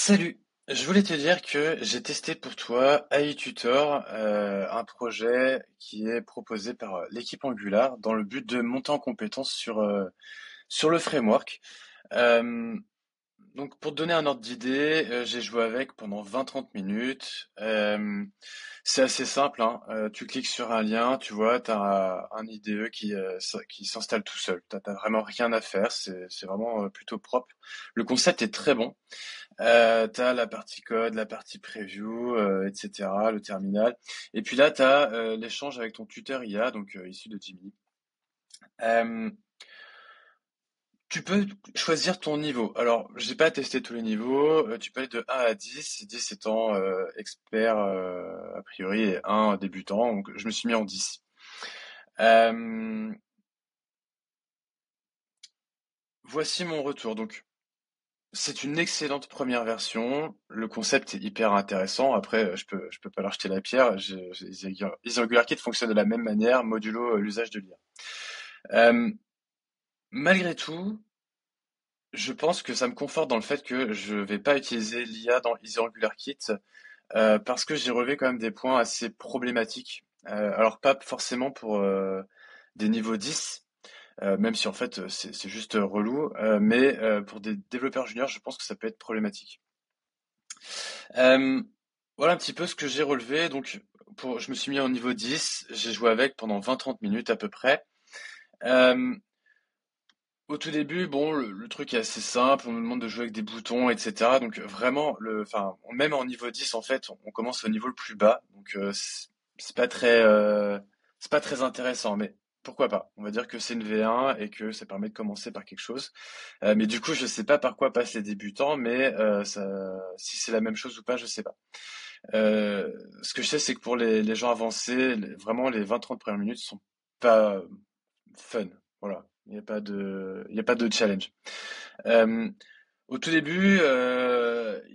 Salut, je voulais te dire que j'ai testé pour toi AI Tutor, un projet qui est proposé par l'équipe Angular dans le but de monter en compétence sur le framework. Euh, donc pour te donner un ordre d'idée, j'ai joué avec pendant 20-30 minutes. C'est assez simple, hein. Tu cliques sur un lien, tu vois, tu as un IDE qui s'installe tout seul. T'as vraiment rien à faire, c'est vraiment plutôt propre. Le concept est très bon. T'as la partie code, la partie preview, etc., le terminal. Et puis là, t'as l'échange avec ton tuteur IA, donc issu de Jimmy. Euh, Tu peux choisir ton niveau. Alors, j'ai pas testé tous les niveaux. Tu peux aller de 1 à 10, 10 étant expert a priori et 1 débutant. Donc, je me suis mis en 10. Euh, Voici mon retour. Donc, c'est une excellente première version. Le concept est hyper intéressant. Après, je peux pas leur jeter la pierre. Les AngularKit fonctionnent de la même manière, modulo l'usage de l'IA. Euh, Malgré tout, je pense que ça me conforte dans le fait que je vais pas utiliser l'IA dans Easy AngularKit parce que j'ai relevé quand même des points assez problématiques. Alors pas forcément pour des niveaux 10, même si en fait c'est juste relou, mais pour des développeurs juniors, je pense que ça peut être problématique. Euh, voilà un petit peu ce que j'ai relevé. Donc, je me suis mis au niveau 10. J'ai joué avec pendant 20-30 minutes à peu près. Euh, Au tout début, bon, le truc est assez simple. On nous demande de jouer avec des boutons, etc. Donc, vraiment, même en niveau 10, en fait, on commence au niveau le plus bas. Donc, c'est pas c'est pas très intéressant, mais pourquoi pas? On va dire que c'est une V1 et que ça permet de commencer par quelque chose. Mais du coup, je sais pas par quoi passent les débutants, mais si c'est la même chose ou pas, je sais pas. Ce que je sais, c'est que pour les gens avancés, vraiment les 20-30 premières minutes sont pas fun. Voilà. Il y a pas de challenge. Euh, Au tout début,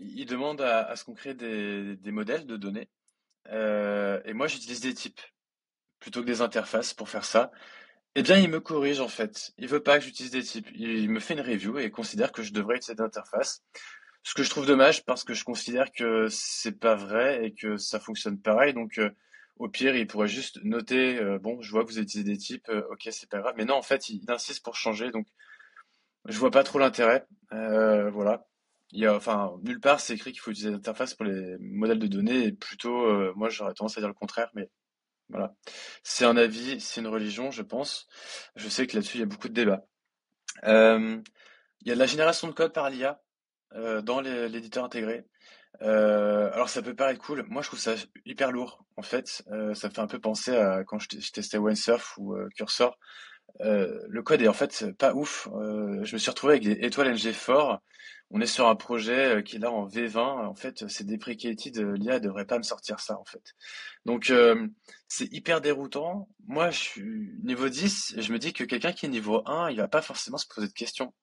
il demande à ce qu'on crée des modèles de données. Et moi, j'utilise des types plutôt que des interfaces pour faire ça. Eh bien, il me corrige en fait. Il veut pas que j'utilise des types. Il me fait une review et considère que je devrais utiliser des interfaces. Ce que je trouve dommage parce que je considère que c'est pas vrai et que ça fonctionne pareil. Donc, au pire, il pourrait juste noter, bon, je vois que vous utilisez des types, ok, c'est pas grave. Mais non, en fait, il insiste pour changer. Donc, je vois pas trop l'intérêt. Voilà. Enfin, nulle part, c'est écrit qu'il faut utiliser l'interface pour les modèles de données. Et plutôt, moi, j'aurais tendance à dire le contraire. Mais voilà. C'est un avis, c'est une religion, je pense. Je sais que là-dessus, il y a beaucoup de débats. Euh, il y a de la génération de code par l'IA dans l'éditeur intégré. Alors ça peut paraître cool. Moi, je trouve ça hyper lourd. En fait, ça me fait un peu penser à quand je testais Windsurf ou Cursor. Le code est en fait pas ouf. Je me suis retrouvé avec des étoiles NG4. On est sur un projet qui est là en V20. En fait, c'est deprecated. L'IA devrait pas me sortir ça en fait. Donc c'est hyper déroutant. Moi, je suis niveau 10 et je me dis que quelqu'un qui est niveau 1, il va pas forcément se poser de questions.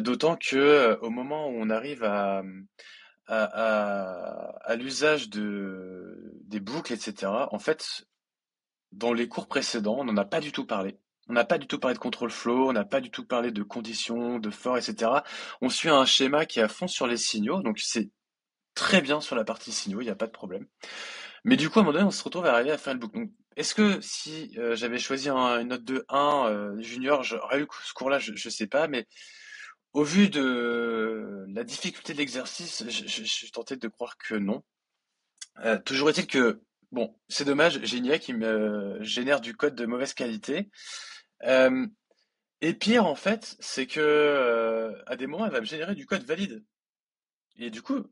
D'autant que au moment où on arrive à l'usage des boucles, etc. En fait, dans les cours précédents, on n'en a pas du tout parlé. On n'a pas du tout parlé de control flow, on n'a pas du tout parlé de conditions, de for, etc. On suit un schéma qui est à fond sur les signaux, donc c'est très bien sur la partie signaux, il n'y a pas de problème. Mais du coup, à un moment donné, on se retrouve à arriver à faire une boucle. Donc, est-ce que si j'avais choisi une note de 1 junior, j'aurais eu ce cours-là, je sais pas, mais au vu de la difficulté de l'exercice, je suis tenté de croire que non. Toujours est-il que, bon, c'est dommage, j'ai une IA qui me génère du code de mauvaise qualité. Euh, et pire, en fait, c'est que à des moments, elle va me générer du code valide. Et du coup,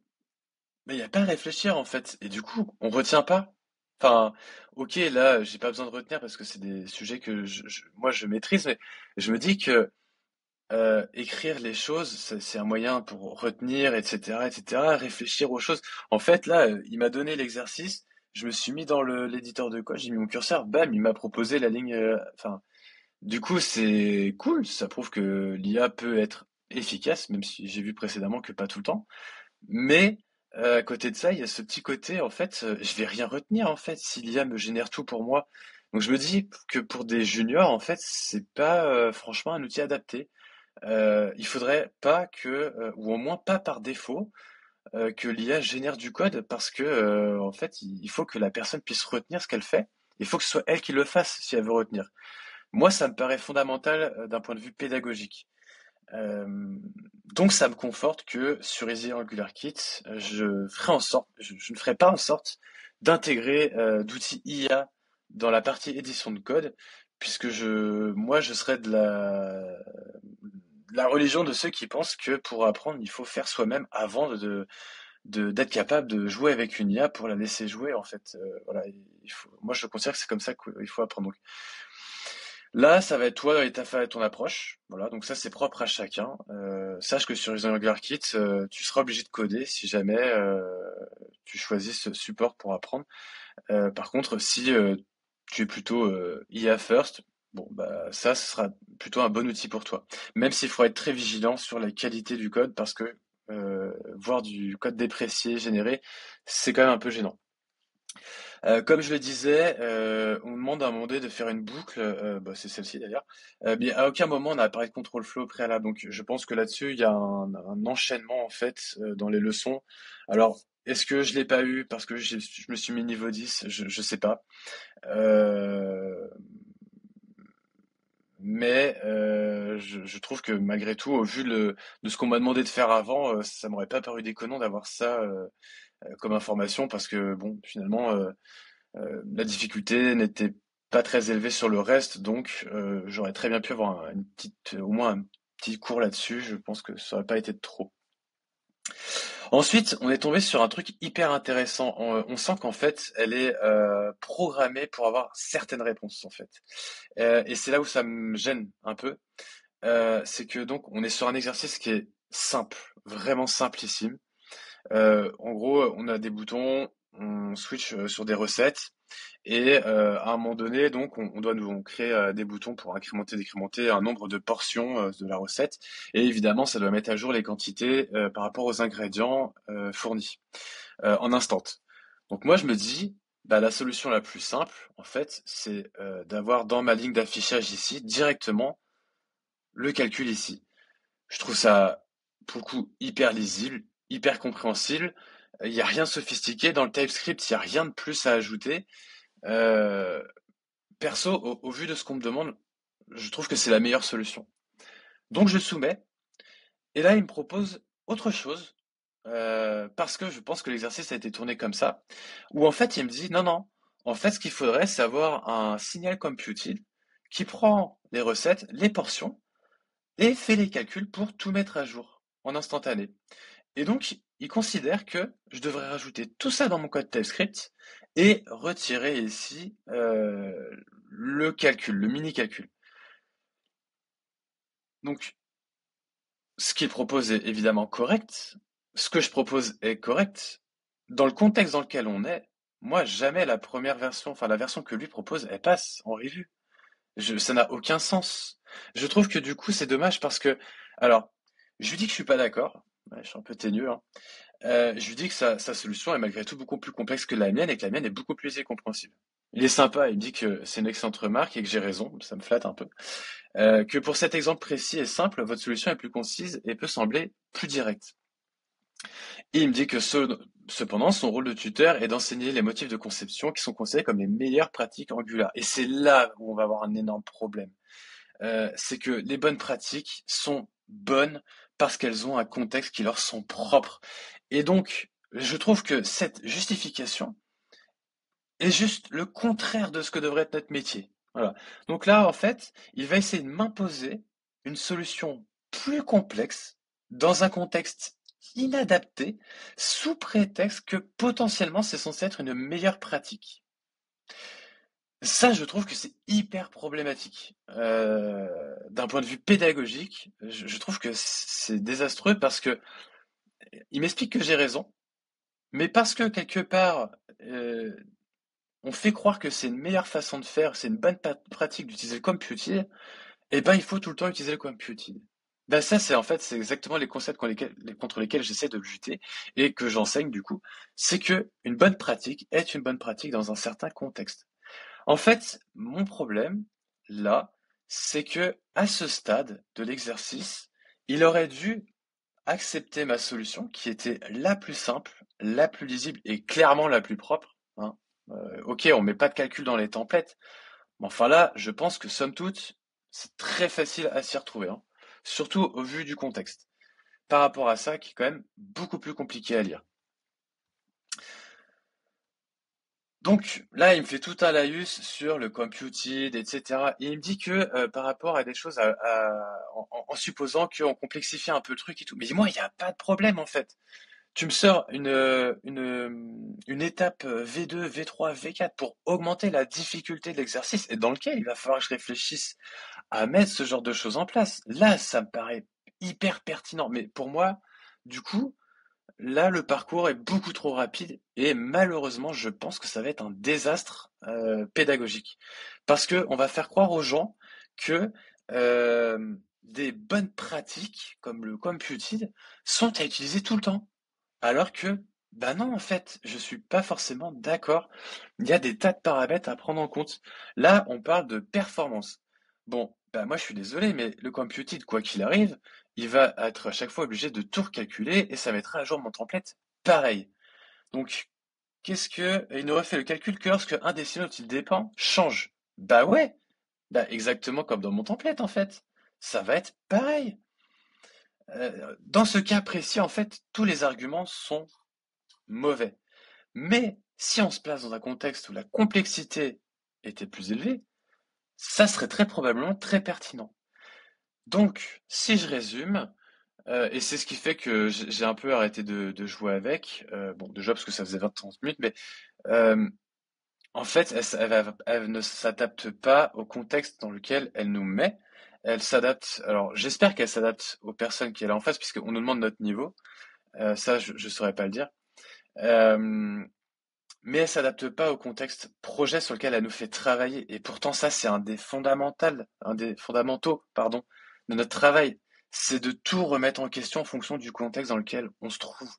mais il n'y a pas à réfléchir, en fait. Et du coup, on retient pas. Enfin, ok, là, j'ai pas besoin de retenir parce que c'est des sujets que moi je maîtrise, mais je me dis que écrire les choses, c'est un moyen pour retenir, etc., etc., réfléchir aux choses. En fait, là, il m'a donné l'exercice, je me suis mis dans l'éditeur de code, j'ai mis mon curseur, bam, il m'a proposé la ligne. Enfin, du coup, c'est cool, ça prouve que l'IA peut être efficace, même si j'ai vu précédemment que pas tout le temps. Mais à côté de ça, il y a ce petit côté, en fait, je vais rien retenir, en fait, si l'IA me génère tout pour moi. Donc je me dis que pour des juniors, en fait, c'est pas franchement un outil adapté. Il faudrait pas que, ou au moins pas par défaut, que l'IA génère du code parce que en fait, il faut que la personne puisse retenir ce qu'elle fait. Il faut que ce soit elle qui le fasse si elle veut retenir. Moi, ça me paraît fondamental d'un point de vue pédagogique. Euh, donc, ça me conforte que sur Easy AngularKit, je ne ferai pas en sorte d'intégrer d'outils IA dans la partie édition de code, puisque moi, je serais de la religion de ceux qui pensent que pour apprendre, il faut faire soi-même avant d'être capable de jouer avec une IA pour la laisser jouer, en fait. Voilà, moi, je considère que c'est comme ça qu'il faut apprendre. Donc, là, ça va être toi et ton approche. Voilà, donc ça, c'est propre à chacun. Sache que sur AngularKit, tu seras obligé de coder si jamais tu choisis ce support pour apprendre. Par contre, si tu es plutôt IA first, bon, bah ça, ce sera plutôt un bon outil pour toi. Même s'il faudra être très vigilant sur la qualité du code parce que voir du code déprécié généré, c'est quand même un peu gênant. Comme je le disais, on demande à un moment donné de faire une boucle, bah, c'est celle-ci d'ailleurs, mais à aucun moment on n'a parlé de contrôle flow au préalable. Donc je pense que là-dessus, il y a un enchaînement en fait dans les leçons. Alors, est-ce que je l'ai pas eu parce que je me suis mis niveau 10? Je sais pas. Euh, mais je trouve que malgré tout, au vu de ce qu'on m'a demandé de faire avant, ça m'aurait pas paru déconnant d'avoir ça comme information parce que bon, finalement. La difficulté n'était pas très élevée sur le reste, donc j'aurais très bien pu avoir au moins un petit cours là-dessus. Je pense que ça aurait pas été de trop. Ensuite, on est tombé sur un truc hyper intéressant. On sent qu'en fait, elle est programmée pour avoir certaines réponses, en fait. Et c'est là où ça me gêne un peu. C'est que donc, on est sur un exercice qui est simple, vraiment simplissime. En gros, on a des boutons, on switch sur des recettes. Et à un moment donné, donc, on doit nous créer des boutons pour incrémenter, décrémenter un nombre de portions de la recette. Et évidemment, ça doit mettre à jour les quantités par rapport aux ingrédients fournis en instant. Donc moi, je me dis, bah, la solution la plus simple, en fait, c'est d'avoir dans ma ligne d'affichage ici directement le calcul ici. Je trouve ça, pour le coup, hyper lisible, hyper compréhensible. Il n'y a rien de sophistiqué dans le TypeScript, il n'y a rien de plus à ajouter. Euh, Perso, au vu de ce qu'on me demande, je trouve que c'est la meilleure solution. Donc je soumets, et là il me propose autre chose, parce que je pense que l'exercice a été tourné comme ça, où en fait il me dit non, non, en fait ce qu'il faudrait c'est avoir un signal computed qui prend les recettes, les portions, et fait les calculs pour tout mettre à jour en instantané. Et donc il considère que je devrais rajouter tout ça dans mon code TypeScript et retirer ici le calcul, le mini-calcul. Donc, ce qu'il propose est évidemment correct. Ce que je propose est correct. Dans le contexte dans lequel on est, moi, jamais la première version, enfin la version que lui propose, elle passe en revue. Ça n'a aucun sens. Je trouve que du coup, c'est dommage parce que, alors, je lui dis que je suis pas d'accord. Ouais, je suis un peu teigneux, hein. Je lui dis que sa solution est malgré tout beaucoup plus complexe que la mienne et que la mienne est beaucoup plus compréhensible. Il est sympa, il me dit que c'est une excellente remarque et que j'ai raison, ça me flatte un peu. Que pour cet exemple précis et simple, votre solution est plus concise et peut sembler plus directe. Et il me dit que cependant, son rôle de tuteur est d'enseigner les motifs de conception qui sont considérés comme les meilleures pratiques Angular. Et c'est là où on va avoir un énorme problème. C'est que les bonnes pratiques sont bonnes parce qu'elles ont un contexte qui leur sont propres. Et donc, je trouve que cette justification est juste le contraire de ce que devrait être notre métier. Voilà. Donc là, en fait, il va essayer de m'imposer une solution plus complexe dans un contexte inadapté, sous prétexte que potentiellement c'est censé être une meilleure pratique. Ça, je trouve que c'est hyper problématique. D'un point de vue pédagogique, je trouve que c'est désastreux parce que il m'explique que j'ai raison, mais parce que quelque part, on fait croire que c'est une meilleure façon de faire, c'est une bonne pratique d'utiliser le computing, et ben il faut tout le temps utiliser le computing. Ben ça, c'est en fait, c'est exactement les concepts contre lesquels j'essaie de lutter et que j'enseigne du coup. C'est que une bonne pratique est une bonne pratique dans un certain contexte. En fait, mon problème, là, c'est que à ce stade de l'exercice, il aurait dû accepté ma solution qui était la plus simple, la plus lisible et clairement la plus propre, hein. Ok, on met pas de calcul dans les templates, mais enfin là, je pense que somme toute, c'est très facile à s'y retrouver, hein. Surtout au vu du contexte. Par rapport à ça, qui est quand même beaucoup plus compliqué à lire. Donc là, il me fait tout un laïus sur le computed, etc. Et il me dit que par rapport à des choses, en supposant qu'on complexifie un peu le truc et tout. Mais dis-moi, il n'y a pas de problème en fait. Tu me sors une étape V2, V3, V4 pour augmenter la difficulté de l'exercice et dans lequel il va falloir que je réfléchisse à mettre ce genre de choses en place. Là, ça me paraît hyper pertinent. Mais pour moi, du coup, là, le parcours est beaucoup trop rapide et malheureusement, je pense que ça va être un désastre pédagogique. Parce que on va faire croire aux gens que des bonnes pratiques comme le computed sont à utiliser tout le temps. Alors que, bah non, en fait, je suis pas forcément d'accord. Il y a des tas de paramètres à prendre en compte. Là, on parle de performance. Bon, bah moi je suis désolé, mais le computed, quoi qu'il arrive, il va être à chaque fois obligé de tout recalculer et ça mettra à jour mon template pareil. Donc, il nous refait le calcul que lorsque un des signaux dont il dépend change. Bah ouais, bah exactement comme dans mon template en fait. Ça va être pareil. Dans ce cas précis, en fait, tous les arguments sont mauvais. Mais si on se place dans un contexte où la complexité était plus élevée, ça serait très probablement très pertinent. Donc, si je résume, et c'est ce qui fait que j'ai un peu arrêté de jouer avec, bon, déjà parce que ça faisait 20-30 minutes, mais euh, en fait, elle ne s'adapte pas au contexte dans lequel elle nous met. Elle s'adapte, alors j'espère qu'elle s'adapte aux personnes qui est là en face, puisqu'on nous demande notre niveau. Ça, je ne saurais pas le dire. Euh, mais elle s'adapte pas au contexte projet sur lequel elle nous fait travailler. Et pourtant, ça, c'est un des fondamentaux, pardon, de notre travail. C'est de tout remettre en question en fonction du contexte dans lequel on se trouve.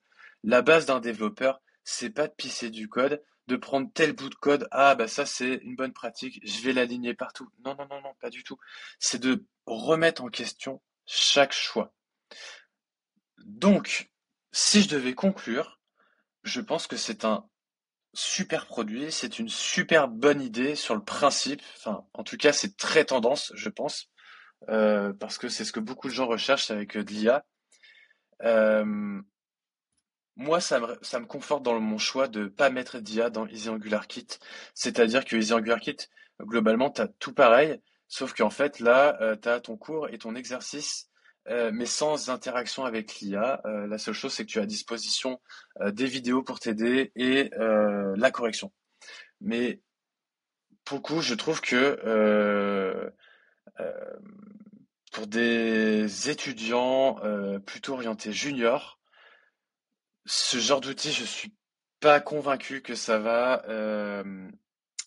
La base d'un développeur, c'est pas de pisser du code, de prendre tel bout de code. Ah, bah ça, c'est une bonne pratique. Je vais l'aligner partout. Non, non, non, non, pas du tout. C'est de remettre en question chaque choix. Donc, si je devais conclure, je pense que c'est un super produit, c'est une super bonne idée sur le principe. Enfin, en tout cas, c'est très tendance, je pense, parce que c'est ce que beaucoup de gens recherchent avec de l'IA. Euh, Moi, ça me conforte dans mon choix de pas mettre d'IA dans Easy Angular Kit. C'est-à-dire que Easy Angular Kit, globalement, tu as tout pareil, sauf qu'en fait, là, tu as ton cours et ton exercice, mais sans interaction avec l'IA. La seule chose, c'est que tu as à disposition des vidéos pour t'aider et la correction. Mais pour le coup, je trouve que euh, pour des étudiants plutôt orientés juniors, ce genre d'outil, je suis pas convaincu que ça va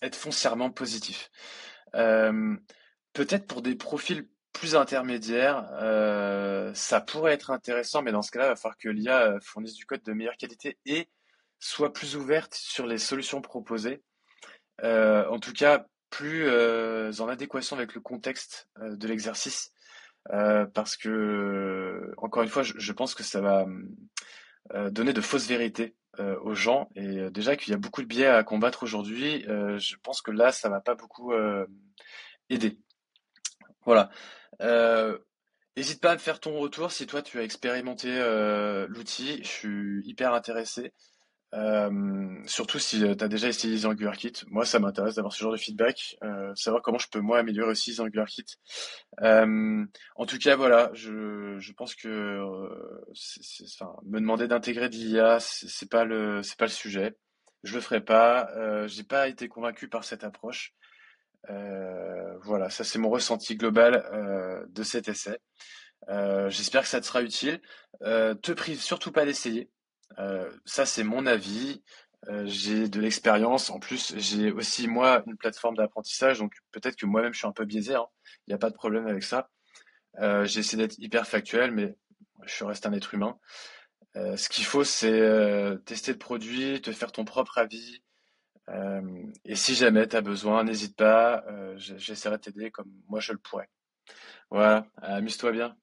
être foncièrement positif. Euh, Peut-être pour des profils plus intermédiaires, ça pourrait être intéressant, mais dans ce cas-là, il va falloir que l'IA fournisse du code de meilleure qualité et soit plus ouverte sur les solutions proposées. En tout cas, plus en adéquation avec le contexte de l'exercice, parce que, encore une fois, je pense que ça va donner de fausses vérités aux gens. Et déjà qu'il y a beaucoup de biais à combattre aujourd'hui, je pense que là, ça va pas beaucoup aider. Voilà. Euh, Hésite pas à me faire ton retour si toi tu as expérimenté l'outil. Je suis hyper intéressé. Surtout si tu as déjà essayé AngularKit. Moi, ça m'intéresse d'avoir ce genre de feedback, savoir comment je peux moi améliorer aussi AngularKit. En tout cas, voilà, je pense que enfin, me demander d'intégrer de l'IA, c'est pas le sujet. Je le ferai pas. J'ai pas été convaincu par cette approche. Voilà, ça c'est mon ressenti global de cet essai. J'espère que ça te sera utile. Te prive surtout pas d'essayer. Ça, c'est mon avis. J'ai de l'expérience. En plus, j'ai aussi, moi, une plateforme d'apprentissage. Donc, peut-être que moi-même, je suis un peu biaisé, hein. Il n'y a pas de problème avec ça. J'ai essayé d'être hyper factuel, mais je reste un être humain. Ce qu'il faut, c'est tester le produit, te faire ton propre avis. Euh, et si jamais tu as besoin, n'hésite pas. J'essaierai de t'aider comme moi je le pourrais. Voilà, amuse-toi bien.